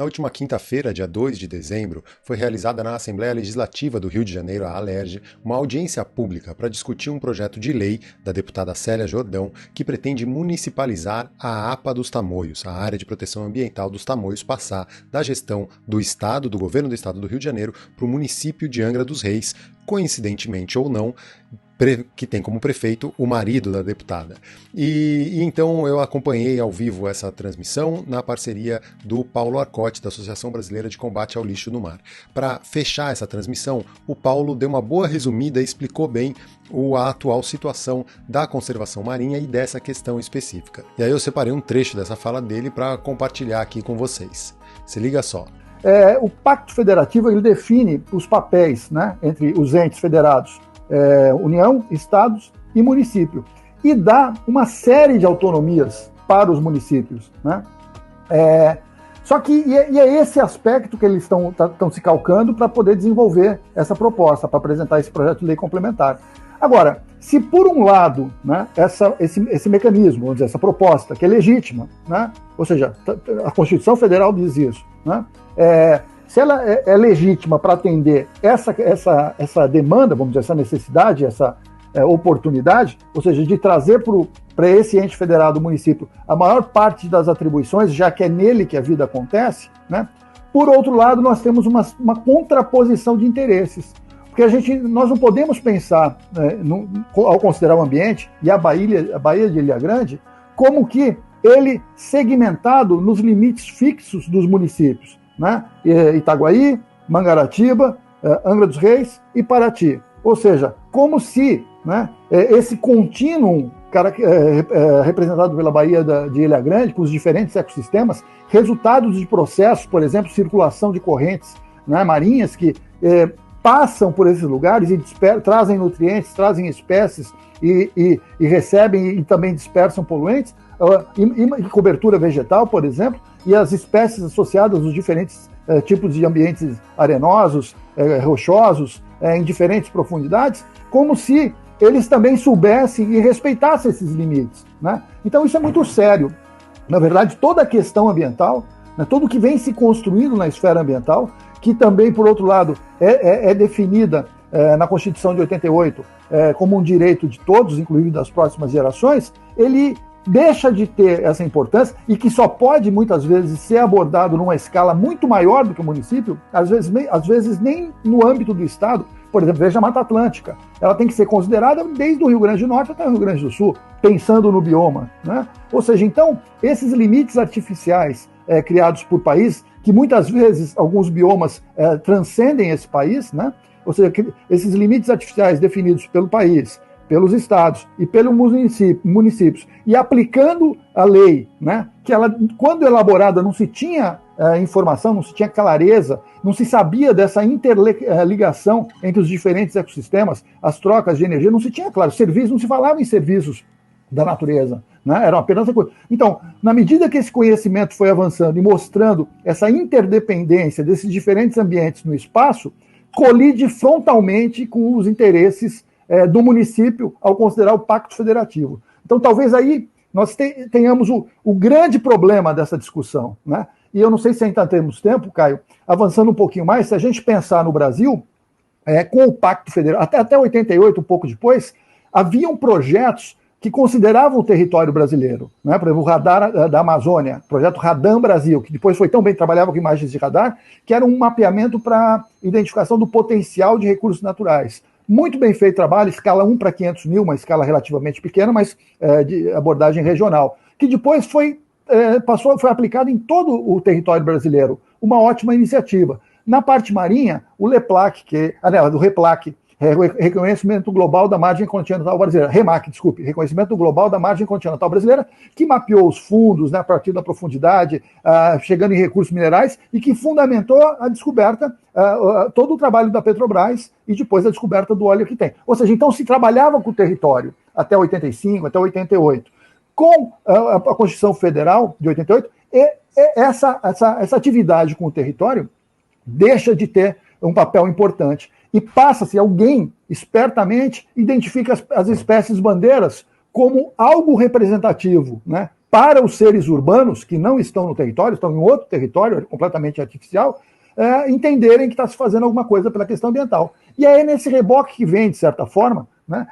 Na última quinta-feira, dia 2 de dezembro, foi realizada na Assembleia Legislativa do Rio de Janeiro, a ALERJ, uma audiência pública para discutir um projeto de lei da deputada Célia Jordão que pretende municipalizar a APA dos Tamoios, a Área de Proteção Ambiental dos Tamoios, passar da gestão do Estado, do governo do Estado do Rio de Janeiro, para o município de Angra dos Reis, coincidentemente ou não, que tem como prefeito o marido da deputada. E então eu acompanhei ao vivo essa transmissão na parceria do Paulo Arcotti, da Associação Brasileira de Combate ao Lixo no Mar. Para fechar essa transmissão, o Paulo deu uma boa resumida e explicou bem a atual situação da conservação marinha e dessa questão específica. E aí eu separei um trecho dessa fala dele para compartilhar aqui com vocês. Se liga só. O Pacto Federativo ele define os papéis, né, entre os entes federados, União, Estados e município, e dá uma série de autonomias para os municípios, né? Só que é esse aspecto que eles estão se calcando para poder desenvolver essa proposta, para apresentar esse projeto de lei complementar. Agora, se por um lado, né, esse mecanismo, vamos dizer, essa proposta, que é legítima, né, ou seja, a Constituição Federal diz isso, né, se ela é legítima para atender essa demanda, vamos dizer, essa necessidade, essa oportunidade, ou seja, de trazer para esse ente federado do município a maior parte das atribuições, já que é nele que a vida acontece, né? Por outro lado, nós temos uma contraposição de interesses, porque nós não podemos pensar, ao considerar o ambiente e a Baía de Ilha Grande, como que ele segmentado nos limites fixos dos municípios, né? Itaguaí, Mangaratiba, Angra dos Reis e Paraty. Ou seja, como se, né, esse contínuo representado pela Baía de Ilha Grande, com os diferentes ecossistemas, resultados de processos, por exemplo, circulação de correntes, né, marinhas que passam por esses lugares e trazem nutrientes, trazem espécies e recebem e também dispersam poluentes, e cobertura vegetal, por exemplo, e as espécies associadas aos diferentes tipos de ambientes arenosos, rochosos, em diferentes profundidades, como se eles também soubessem e respeitassem esses limites, né? Então isso é muito sério. Na verdade, toda a questão ambiental, né, tudo que vem se construindo na esfera ambiental, que também, por outro lado, é definida na Constituição de 88 como um direito de todos, inclusive das próximas gerações, ele deixa de ter essa importância e que só pode, muitas vezes, ser abordado numa escala muito maior do que o município, às vezes nem no âmbito do Estado. Por exemplo, veja a Mata Atlântica. Ela tem que ser considerada desde o Rio Grande do Norte até o Rio Grande do Sul, pensando no bioma, né? Ou seja, então, esses limites artificiais criados por país, que muitas vezes alguns biomas transcendem esse país, né? Ou seja, esses limites artificiais definidos pelo país, pelos estados e pelos municípios, e aplicando a lei, né, que ela, quando elaborada, não se tinha informação, não se tinha clareza, não se sabia dessa interligação entre os diferentes ecossistemas, as trocas de energia, não se tinha, claro, não se falava em serviços da natureza, né, era apenas uma coisa. Então, na medida que esse conhecimento foi avançando e mostrando essa interdependência desses diferentes ambientes no espaço, colide frontalmente com os interesses do município ao considerar o Pacto Federativo. Então, talvez aí nós tenhamos o grande problema dessa discussão, né? E eu não sei se ainda temos tempo, Caio, avançando um pouquinho mais, se a gente pensar no Brasil, com o Pacto Federativo, até 88, um pouco depois, haviam projetos que consideravam o território brasileiro, né? Por exemplo, o radar da Amazônia, o projeto Radam Brasil, que depois foi tão bem, trabalhava com imagens de radar, que era um mapeamento para identificação do potencial de recursos naturais. Muito bem feito trabalho, escala 1 para 500 mil, uma escala relativamente pequena, mas de abordagem regional, que depois foi aplicado em todo o território brasileiro. Uma ótima iniciativa. Na parte marinha, o LEPLAC, do REPLAC, Reconhecimento Global da Margem Continental Brasileira, REMAC, desculpe, Reconhecimento Global da Margem Continental Brasileira, que mapeou os fundos, né, a partir da profundidade, chegando em recursos minerais, e que fundamentou a descoberta, todo o trabalho da Petrobras e depois a descoberta do óleo que tem. Ou seja, então se trabalhava com o território até 85, até 88. Com a Constituição Federal de 88, essa atividade com o território deixa de ter um papel importante. E passa-se, alguém espertamente identifica as espécies bandeiras como algo representativo, né, para os seres urbanos que não estão no território, estão em outro território completamente artificial, entenderem que está se fazendo alguma coisa pela questão ambiental. E aí, nesse reboque que vem, de certa forma, né,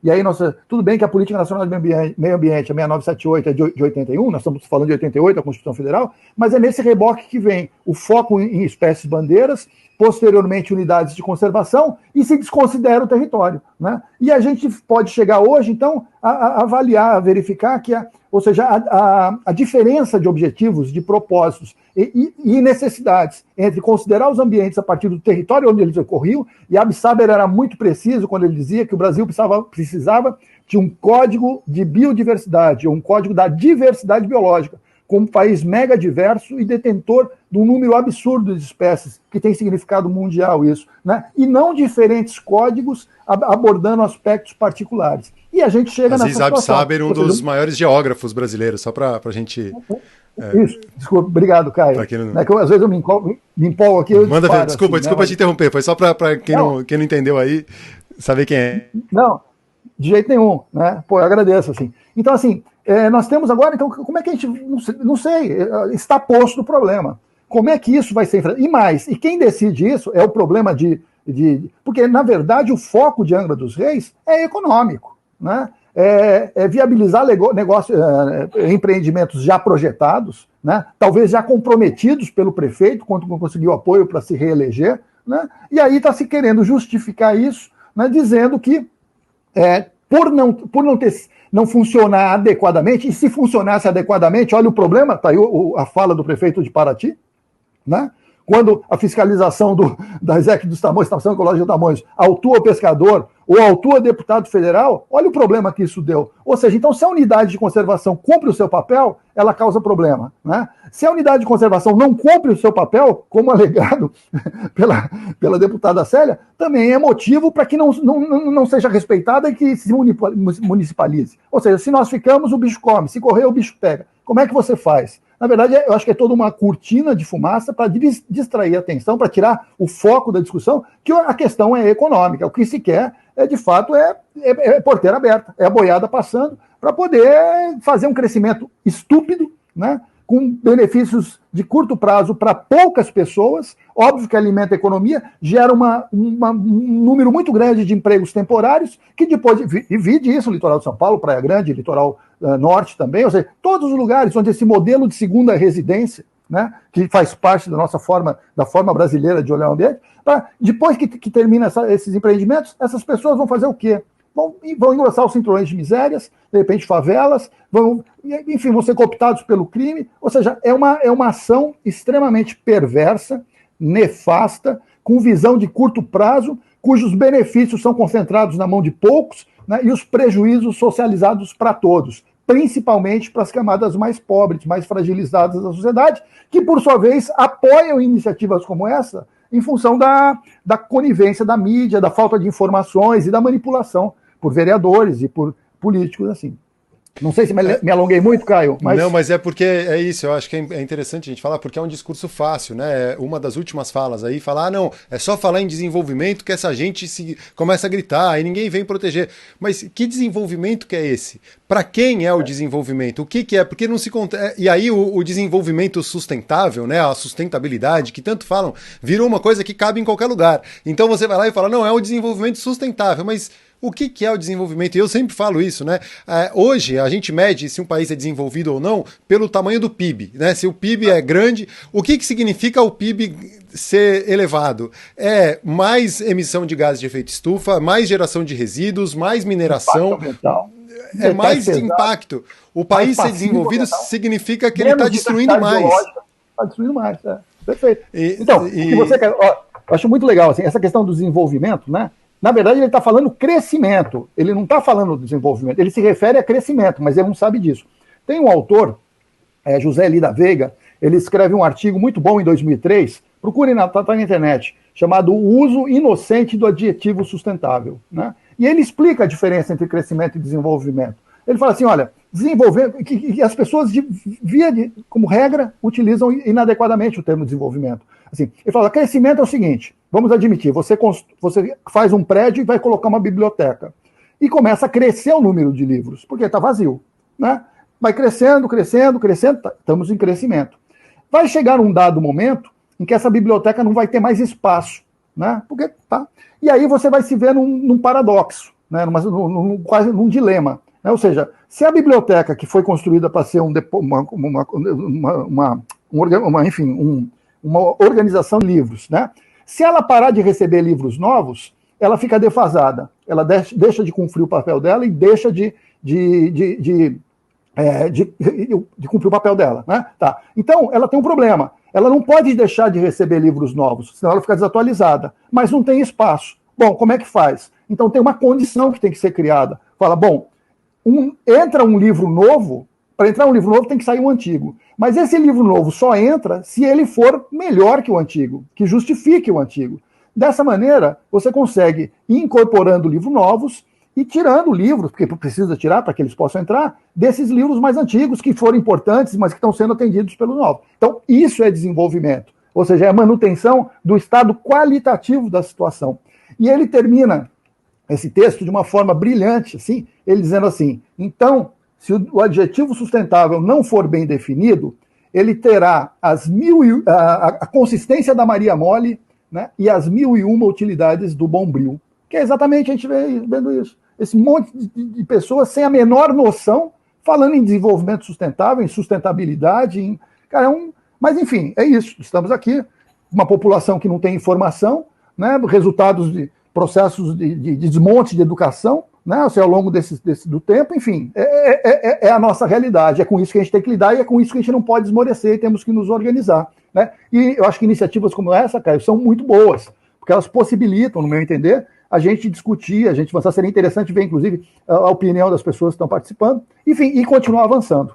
e aí, tudo bem que a Política Nacional de Meio Ambiente, a 6978, é de 81, nós estamos falando de 88, a Constituição Federal, mas é nesse reboque que vem o foco em espécies bandeiras, posteriormente unidades de conservação, e se desconsidera o território, né? E a gente pode chegar hoje, então, a avaliar, a verificar que, ou seja, a diferença de objetivos, de propósitos e necessidades entre considerar os ambientes a partir do território onde eles ocorriam, e Abbe Saber era muito preciso quando ele dizia que o Brasil precisava de um código de biodiversidade, ou um código da diversidade biológica, como um país mega diverso e detentor de um número absurdo de espécies, que tem significado mundial isso, né? E não diferentes códigos abordando aspectos particulares. E a gente chega nessa situação. Abbe Saber, um dos maiores geógrafos brasileiros, só para a gente... Isso, desculpa, obrigado, Caio. Não... É que às vezes eu me empolgo aqui. Manda ver, desculpa te interromper, foi só para quem não entendeu aí, saber quem é. Não, de jeito nenhum, né? Pô, eu agradeço, assim. Então, assim, nós temos agora, então, como é que a gente, não sei, está posto o problema. Como é que isso vai ser enfrentado? E mais, e quem decide isso é o problema porque, na verdade, o foco de Angra dos Reis é econômico, né? Viabilizar empreendimentos já projetados, né? Talvez já comprometidos pelo prefeito, quando não conseguiu apoio para se reeleger, né? E aí está se querendo justificar isso, né? Dizendo que por não funcionar adequadamente, e se funcionasse adequadamente, olha o problema, está aí a fala do prefeito de Paraty, né? Quando a fiscalização da ESEC dos Tamoios, Estação Ecológica de Tamoios, autua o pescador ou autua deputado federal, olha o problema que isso deu. Ou seja, então, se a unidade de conservação cumpre o seu papel, ela causa problema, né? Se a unidade de conservação não cumpre o seu papel, como alegado pela deputada Célia, também é motivo para que não seja respeitada e que se municipalize. Ou seja, se nós ficamos, o bicho come, se correr, o bicho pega. Como é que você faz? Na verdade, eu acho que é toda uma cortina de fumaça para distrair a atenção, para tirar o foco da discussão, que a questão é econômica. O que se quer, de fato, é porteira aberta, é a boiada passando, para poder fazer um crescimento estúpido, né, com benefícios de curto prazo para poucas pessoas, óbvio que alimenta a economia, gera um número muito grande de empregos temporários, que depois, e vide isso, litoral de São Paulo, Praia Grande, litoral norte também, ou seja, todos os lugares onde esse modelo de segunda residência, né, que faz parte da forma brasileira de olhar o ambiente, depois que termina esses empreendimentos, essas pessoas vão fazer o quê? Vão engrossar os cinturões de misérias, de repente favelas, vão ser cooptados pelo crime, ou seja, é uma ação extremamente perversa, nefasta, com visão de curto prazo, cujos benefícios são concentrados na mão de poucos, né, e os prejuízos socializados para todos, principalmente para as camadas mais pobres, mais fragilizadas da sociedade, que, por sua vez, apoiam iniciativas como essa em função da conivência da mídia, da falta de informações e da manipulação por vereadores e por políticos, assim. Não sei se me alonguei muito, Caio. Mas... Não, mas é porque é isso, eu acho que é interessante a gente falar, porque é um discurso fácil, né? Uma das últimas falas aí, falar, não, é só falar em desenvolvimento que essa gente começa a gritar, aí ninguém vem proteger. Mas que desenvolvimento que é esse? Para quem é o desenvolvimento? O que é? Porque não se... E aí o desenvolvimento sustentável, né? A sustentabilidade, que tanto falam, virou uma coisa que cabe em qualquer lugar. Então você vai lá e fala, não, é o desenvolvimento sustentável, mas... O que é o desenvolvimento? E eu sempre falo isso, né? Hoje a gente mede se um país é desenvolvido ou não pelo tamanho do PIB, né? Se o PIB é grande, o que significa o PIB ser elevado? É mais emissão de gases de efeito estufa, mais geração de resíduos, mais mineração, é mais impacto. O país ser desenvolvido significa que ele está destruindo mais. Está destruindo mais, perfeito. Então, o que você quer... eu acho muito legal assim, essa questão do desenvolvimento, né? Na verdade, ele está falando crescimento, ele não está falando desenvolvimento, ele se refere a crescimento, mas ele não sabe disso. Tem um autor, José Lida Veiga, ele escreve um artigo muito bom em 2003, procure tá na internet, chamado O Uso Inocente do Adjetivo Sustentável, né? E ele explica a diferença entre crescimento e desenvolvimento. Ele fala assim, olha, desenvolver, que as pessoas, como regra, utilizam inadequadamente o termo desenvolvimento. Assim, ele fala, crescimento é o seguinte, vamos admitir, você faz um prédio e vai colocar uma biblioteca. E começa a crescer o número de livros, porque está vazio, né? Vai crescendo, crescendo, crescendo, estamos em crescimento. Vai chegar um dado momento em que essa biblioteca não vai ter mais espaço, né? Porque, tá? E aí você vai se ver num paradoxo, né? Quase num dilema. Né? Ou seja, se a biblioteca que foi construída para ser uma organização de livros, né? Se ela parar de receber livros novos, ela fica defasada, ela deixa de cumprir o papel dela e deixa de cumprir o papel dela. Né? Tá. Então, ela tem um problema. Ela não pode deixar de receber livros novos, senão ela fica desatualizada. Mas não tem espaço. Bom, como é que faz? Então, tem uma condição que tem que ser criada. Fala, bom, entra um livro novo, para entrar um livro novo tem que sair um antigo. Mas esse livro novo só entra se ele for melhor que o antigo, que justifique o antigo. Dessa maneira, você consegue ir incorporando livros novos e tirando livros, porque precisa tirar para que eles possam entrar, desses livros mais antigos, que foram importantes, mas que estão sendo atendidos pelo novo. Então, isso é desenvolvimento, ou seja, é a manutenção do estado qualitativo da situação. E ele termina esse texto de uma forma brilhante, assim, ele dizendo assim, então, se o adjetivo sustentável não for bem definido, ele terá a consistência da Maria Mole, né, e as 1001 utilidades do Bombril. Que é exatamente, a gente vendo isso. Esse monte de pessoas sem a menor noção, falando em desenvolvimento sustentável, em sustentabilidade, cara, mas enfim, é isso. Estamos aqui, uma população que não tem informação, né, resultados de processos de desmonte de educação, né, assim, ao longo do tempo, enfim, é a nossa realidade, é com isso que a gente tem que lidar e é com isso que a gente não pode esmorecer e temos que nos organizar. Né? E eu acho que iniciativas como essa, Caio, são muito boas, porque elas possibilitam, no meu entender, a gente discutir, a gente avançar. Seria interessante ver, inclusive, a opinião das pessoas que estão participando, enfim, e continuar avançando.